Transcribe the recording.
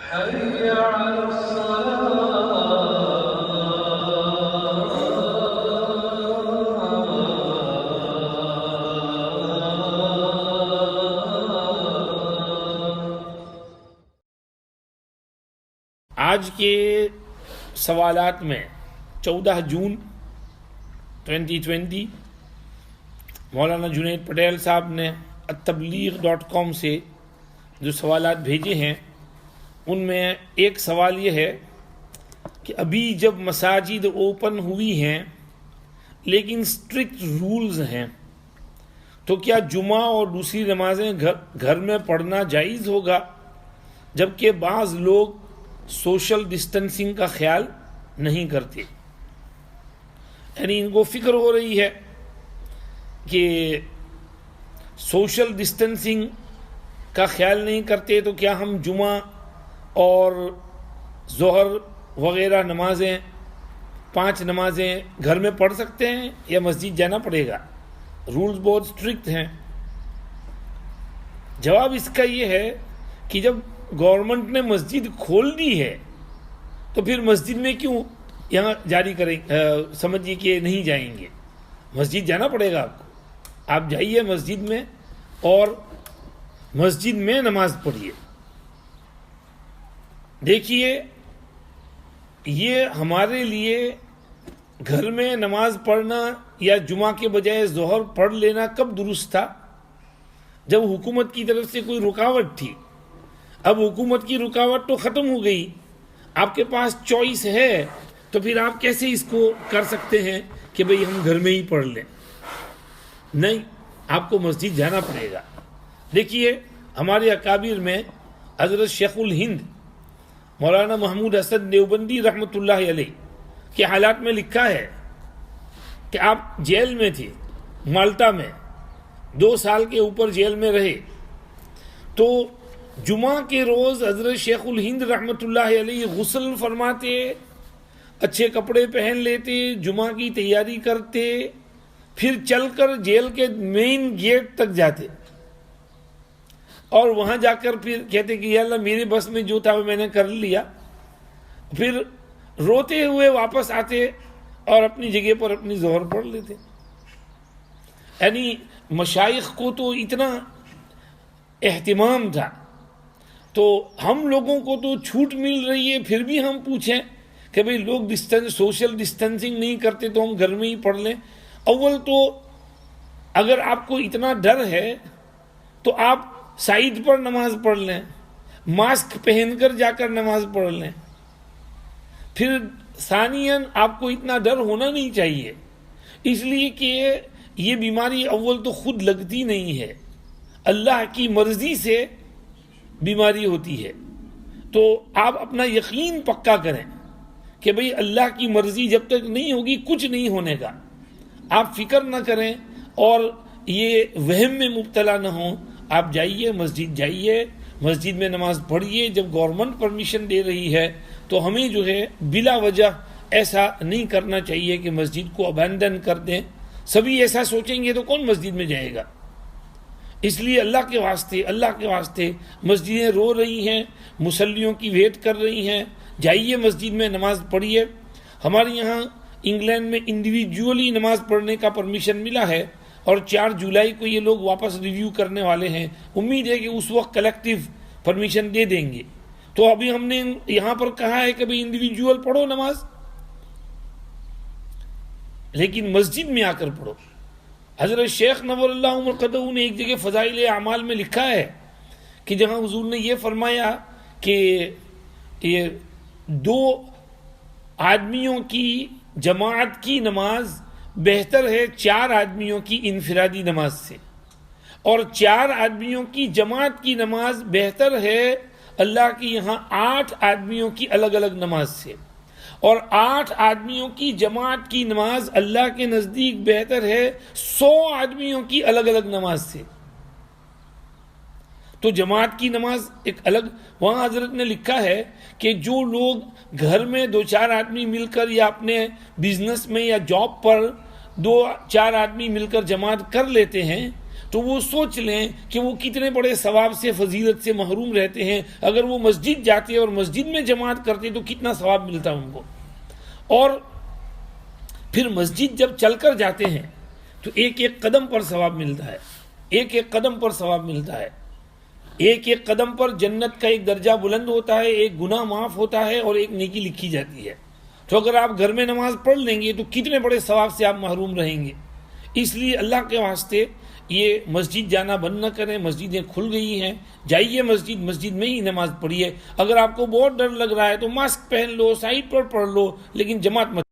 حي على آج کے سوالات میں 14 جون 2020 مولانا جنید پٹیل صاحب نے التبلیغ.com سے جو سوالات بھیجے ہیں ان میں ایک سوال یہ ہے کہ ابھی جب مساجد اوپن ہوئی ہیں لیکن اسٹرکٹ رولز ہیں تو کیا جمعہ اور دوسری نمازیں گھر میں پڑھنا جائز ہوگا، جبکہ بعض لوگ سوشل ڈسٹنسنگ کا خیال نہیں کرتے؟ یعنی ان کو فکر ہو رہی ہے کہ سوشل ڈسٹنسنگ کا خیال نہیں کرتے تو کیا ہم جمعہ اور ظہر وغیرہ نمازیں 5 نمازیں گھر میں پڑھ سکتے ہیں یا مسجد جانا پڑے گا؟ رولز بہت اسٹرکٹ ہیں۔ جواب اس کا یہ ہے کہ جب گورنمنٹ نے مسجد کھول دی ہے تو پھر مسجد میں کیوں یہاں جاری کریں، سمجھیے کہ نہیں جائیں گے، مسجد جانا پڑے گا آپ جائیے مسجد میں اور مسجد میں نماز پڑھیے۔ دیکھیے، یہ ہمارے لیے گھر میں نماز پڑھنا یا جمعہ کے بجائے ظہر پڑھ لینا کب درست تھا؟ جب حکومت کی طرف سے کوئی رکاوٹ تھی۔ اب حکومت کی رکاوٹ تو ختم ہو گئی، آپ کے پاس چوائس ہے، تو پھر آپ کیسے اس کو کر سکتے ہیں کہ بھئی ہم گھر میں ہی پڑھ لیں؟ نہیں، آپ کو مسجد جانا پڑے گا۔ دیکھیے، ہمارے اکابر میں حضرت شیخ الہند مولانا محمود حسن دیوبندی رحمۃ اللہ علیہ کے حالات میں لکھا ہے کہ آپ جیل میں تھے، مالٹا میں 2 سال کے اوپر جیل میں رہے، تو جمعہ کے روز حضرت شیخ الہند رحمۃ اللہ علیہ غسل فرماتے، اچھے کپڑے پہن لیتے، جمعہ کی تیاری کرتے، پھر چل کر جیل کے مین گیٹ تک جاتے اور وہاں جا کر پھر کہتے کہ یا اللہ میرے بس میں جو تھا وہ میں نے کر لیا، پھر روتے ہوئے واپس آتے اور اپنی جگہ پر اپنی ظہر پڑھ لیتے۔ یعنی مشائخ کو تو اتنا اہتمام تھا، تو ہم لوگوں کو تو چھوٹ مل رہی ہے، پھر بھی ہم پوچھیں کہ بھئی لوگ سوشل ڈسٹنسنگ نہیں کرتے تو ہم گھر میں ہی پڑھ لیں۔ اول تو اگر آپ کو اتنا ڈر ہے تو آپ سائیڈ پر نماز پڑھ لیں، ماسک پہن کر جا کر نماز پڑھ لیں۔ پھر ثانیاً آپ کو اتنا ڈر ہونا نہیں چاہیے، اس لیے کہ یہ بیماری اول تو خود لگتی نہیں ہے، اللہ کی مرضی سے بیماری ہوتی ہے۔ تو آپ اپنا یقین پکا کریں کہ بھئی اللہ کی مرضی جب تک نہیں ہوگی کچھ نہیں ہونے کا، آپ فکر نہ کریں اور یہ وہم میں مبتلا نہ ہوں۔ آپ جائیے، مسجد جائیے، مسجد میں نماز پڑھیے۔ جب گورنمنٹ پرمیشن دے رہی ہے تو ہمیں جو ہے بلا وجہ ایسا نہیں کرنا چاہیے کہ مسجد کو ابینڈن کر دیں۔ سبھی ایسا سوچیں گے تو کون مسجد میں جائے گا؟ اس لیے اللہ کے واسطے مسجدیں رو رہی ہیں، مصلیوں کی ویٹ کر رہی ہیں، جائیے مسجد میں نماز پڑھیے۔ ہمارے یہاں انگلینڈ میں انڈیویجولی نماز پڑھنے کا پرمیشن ملا ہے اور 4 جولائی کو یہ لوگ واپس ریویو کرنے والے ہیں۔ امید ہے کہ اس وقت کلیکٹیو پرمیشن دے دیں گے۔ تو ابھی ہم نے یہاں پر کہا ہے کہ بھئی انڈیویجول پڑھو نماز، لیکن مسجد میں آ کر پڑھو۔ حضرت شیخ نور اللہ عمر قدہ نے ایک جگہ فضائل اعمال میں لکھا ہے کہ جہاں حضور نے یہ فرمایا کہ یہ 2 آدمیوں کی جماعت کی نماز بہتر ہے 4 آدمیوں کی انفرادی نماز سے، اور 4 آدمیوں کی جماعت کی نماز بہتر ہے اللہ کی یہاں 8 آدمیوں کی الگ الگ نماز سے، اور 8 آدمیوں کی جماعت کی نماز اللہ کے نزدیک بہتر ہے 100 آدمیوں کی الگ الگ نماز سے۔ تو جماعت کی نماز ایک الگ، وہاں حضرت نے لکھا ہے کہ جو لوگ گھر میں 2-4 آدمی مل کر یا اپنے بزنس میں یا جاب پر 2-4 آدمی مل کر جماعت کر لیتے ہیں تو وہ سوچ لیں کہ وہ کتنے بڑے ثواب سے فضیلت سے محروم رہتے ہیں. اگر وہ مسجد جاتے اور مسجد میں جماعت کرتے تو کتنا ثواب ملتا ان کو. اور پھر مسجد جب چل کر جاتے ہیں تو ایک ایک قدم پر ثواب ملتا ہے, ایک ایک قدم پر ثواب ملتا ہے. ایک ایک قدم پر جنت کا ایک درجہ بلند ہوتا ہے, ایک گناہ معاف ہوتا ہے اور ایک نیکی لکھی جاتی ہے. تو اگر آپ گھر میں نماز پڑھ لیں گے تو کتنے بڑے ثواب سے آپ محروم رہیں گے. اس لیے اللہ کے واسطے یہ مسجد جانا بند نہ کریں. مسجدیں کھل گئی ہیں, جائیے مسجد, مسجد میں ہی نماز پڑھیے. اگر آپ کو بہت ڈر لگ رہا ہے تو ماسک پہن لو, سائڈ پر پڑھ لو, لیکن جماعت مت